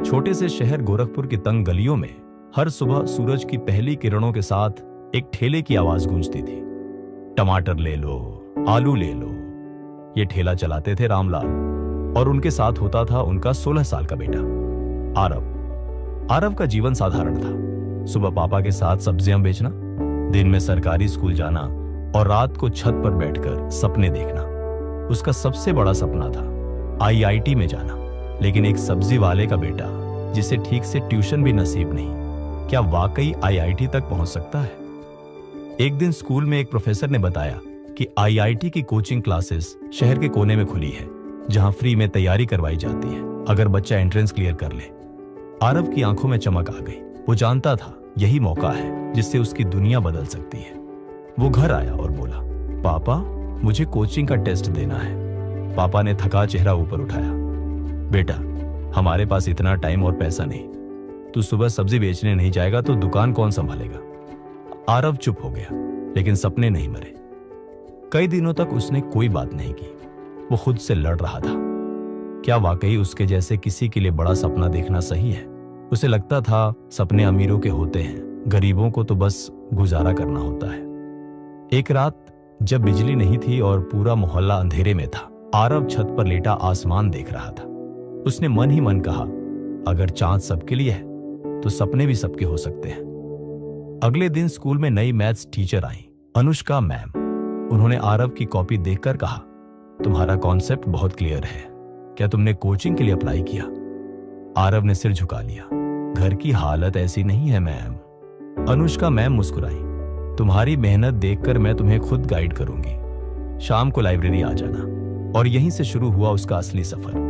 छोटे से शहर गोरखपुर की तंग गलियों में हर सुबह सूरज की पहली किरणों के साथ एक ठेले की आवाज गूंजती थी। टमाटर ले लो, आलू ले लो। ये ठेला चलाते थे रामलाल और उनके साथ होता था उनका 16 साल का बेटा आरव। आरव का जीवन साधारण था। सुबह पापा के साथ सब्जियां बेचना, दिन में सरकारी स्कूल जाना और रात को छत पर बैठकर सपने देखना। उसका सबसे बड़ा सपना था आईआईटी में जाना। लेकिन एक सब्जी वाले का बेटा जिसे ठीक से ट्यूशन भी नसीब नहीं, क्या वाकई आईआईटी तक पहुंच सकता है? एक दिन स्कूल में एक प्रोफेसर ने बताया कि आईआईटी की कोचिंग क्लासेस शहर के कोने में खुली है, जहां फ्री में तैयारी करवाई जाती है अगर बच्चा एंट्रेंस क्लियर कर ले। आरव की आंखों में चमक आ गई। वो जानता था यही मौका है जिससे उसकी दुनिया बदल सकती है। वो घर आया और बोला, पापा मुझे कोचिंग का टेस्ट देना है। पापा ने थका चेहरा ऊपर उठाया, बेटा हमारे पास इतना टाइम और पैसा नहीं। तू सुबह सब्जी बेचने नहीं जाएगा तो दुकान कौन संभालेगा? आरव चुप हो गया, लेकिन सपने नहीं मरे। कई दिनों तक उसने कोई बात नहीं की। वो खुद से लड़ रहा था। क्या वाकई उसके जैसे किसी के लिए बड़ा सपना देखना सही है? उसे लगता था सपने अमीरों के होते हैं, गरीबों को तो बस गुजारा करना होता है। एक रात जब बिजली नहीं थी और पूरा मोहल्ला अंधेरे में था, आरव छत पर लेटा आसमान देख रहा था। उसने मन ही मन कहा, अगर चांद सबके लिए है तो सपने भी सबके हो सकते हैं। अगले दिन स्कूल में नई मैथ्स टीचर आई, अनुष्का मैम। उन्होंने आरव की कॉपी देखकर कहा, तुम्हारा कॉन्सेप्ट बहुत क्लियर है। क्या तुमने कोचिंग के लिए अप्लाई किया? आरव ने सिर झुका लिया। घर की हालत ऐसी नहीं है मैम। अनुष्का मैम मुस्कुराई, तुम्हारी मेहनत देखकर मैं तुम्हें खुद गाइड करूंगी। शाम को लाइब्रेरी आ जाना। और यहीं से शुरू हुआ उसका असली सफर।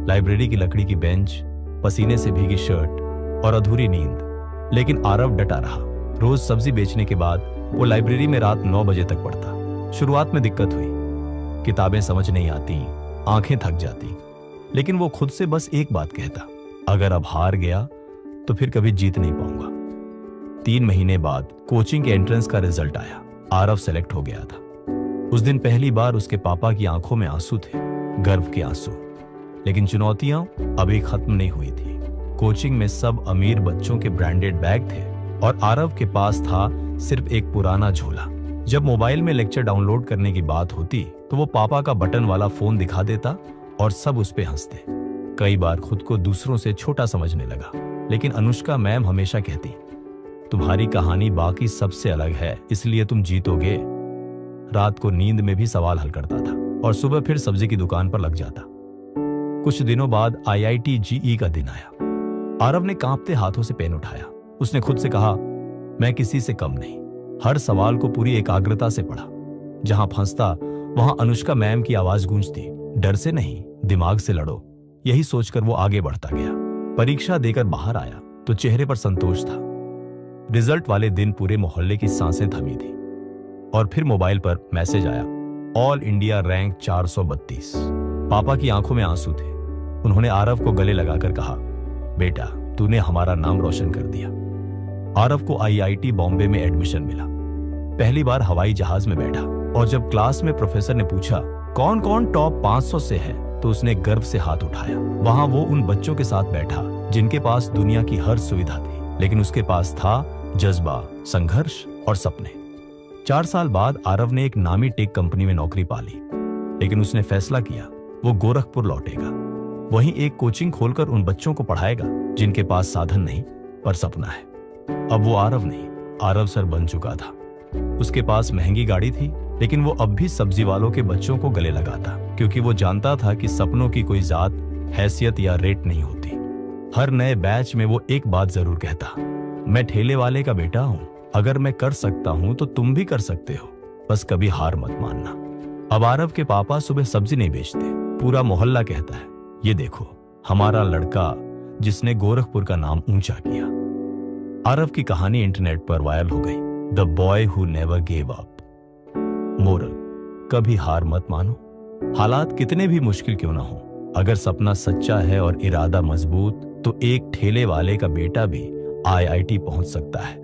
लाइब्रेरी की लकड़ी की बेंच, पसीने से भीगी शर्ट और अधूरी नींद। लेकिन आरव डटा रहा। रोज सब्जी बेचने के बाद वो लाइब्रेरी में रात 9 बजे तक पढ़ता। शुरुआत में दिक्कत हुई, किताबें समझ नहीं आती, आंखें थक जाती। लेकिन वो खुद से बस एक बात कहता, अगर अब हार गया तो फिर कभी जीत नहीं पाऊंगा। 3 महीने बाद कोचिंग के एंट्रेंस का रिजल्ट आया। आरव सेलेक्ट हो गया था। उस दिन पहली बार उसके पापा की आंखों में आंसू थे, गर्व के आंसू। लेकिन चुनौतियां अभी खत्म नहीं हुई थी। कोचिंग में सब अमीर बच्चों के ब्रांडेड बैग थे और आरव के पास था सिर्फ एक पुराना झोला। जब मोबाइल में लेक्चर डाउनलोड करने की बात होती तो वो पापा का बटन वाला फोन दिखा देता और सब उस पे हंसते। कई बार खुद को दूसरों से छोटा समझने लगा। लेकिन अनुष्का मैम हमेशा कहती, तुम्हारी कहानी बाकी सबसे अलग है, इसलिए तुम जीतोगे। रात को नींद में भी सवाल हल करता था और सुबह फिर सब्जी की दुकान पर लग जाता। कुछ दिनों बाद आईआईटी जेईई का दिन आया। आरव ने कांपते हाथों से पेन उठाया। उसने खुद से कहा, मैं किसी से कम नहीं। हर सवाल को पूरी एकाग्रता से पढ़ा। जहां फंसता वहां अनुष्का मैम की आवाज गूंजती, डर से नहीं, दिमाग से लड़ो। यही सोचकर वो आगे बढ़ता गया। परीक्षा देकर बाहर आया तो चेहरे पर संतोष था। रिजल्ट वाले दिन पूरे मोहल्ले की सांसें थमी थी। और फिर मोबाइल पर मैसेज आया, ऑल इंडिया रैंक 432। पापा की आंखों में आंसू थे। उन्होंने आरव को गले लगाकर कहा, बेटा तूने हमारा नाम रोशन कर दिया। आरव को आईआईटी बॉम्बे में एडमिशन मिला। पहली बार हवाई जहाज में बैठा और जब क्लास में प्रोफेसर ने पूछा कौन कौन टॉप 500 से है तो उसने गर्व से हाथ उठाया। वहां वो उन बच्चों के साथ बैठा जिनके पास दुनिया की हर सुविधा थी, लेकिन उसके पास था जज्बा, संघर्ष और सपने। 4 साल बाद आरव ने एक नामी टेक कंपनी में नौकरी पा ली। लेकिन उसने फैसला किया वो गोरखपुर लौटेगा। वहीं एक कोचिंग खोलकर उन बच्चों को पढ़ाएगा जिनके पास साधन नहीं पर सपना है। अब वो आरव नहीं, आरव सर बन चुका था। उसके पास महंगी गाड़ी थी, लेकिन वो अब भी सब्जी वालों के बच्चों को गले लगाता, क्योंकि वो जानता था कि सपनों की कोई जात, हैसियत या रेट नहीं होती। हर नए बैच में वो एक बात जरूर कहता, मैं ठेले वाले का बेटा हूं। अगर मैं कर सकता हूं तो तुम भी कर सकते हो, बस कभी हार मत मानना। अब आरव के पापा सुबह सब्जी नहीं बेचते। पूरा मोहल्ला कहता है, ये देखो हमारा लड़का जिसने गोरखपुर का नाम ऊंचा किया। आरव की कहानी इंटरनेट पर वायरल हो गई, the boy who never gave up. Moral, कभी हार मत मानो। हालात कितने भी मुश्किल क्यों ना हो, अगर सपना सच्चा है और इरादा मजबूत तो एक ठेले वाले का बेटा भी आईआईटी पहुंच सकता है।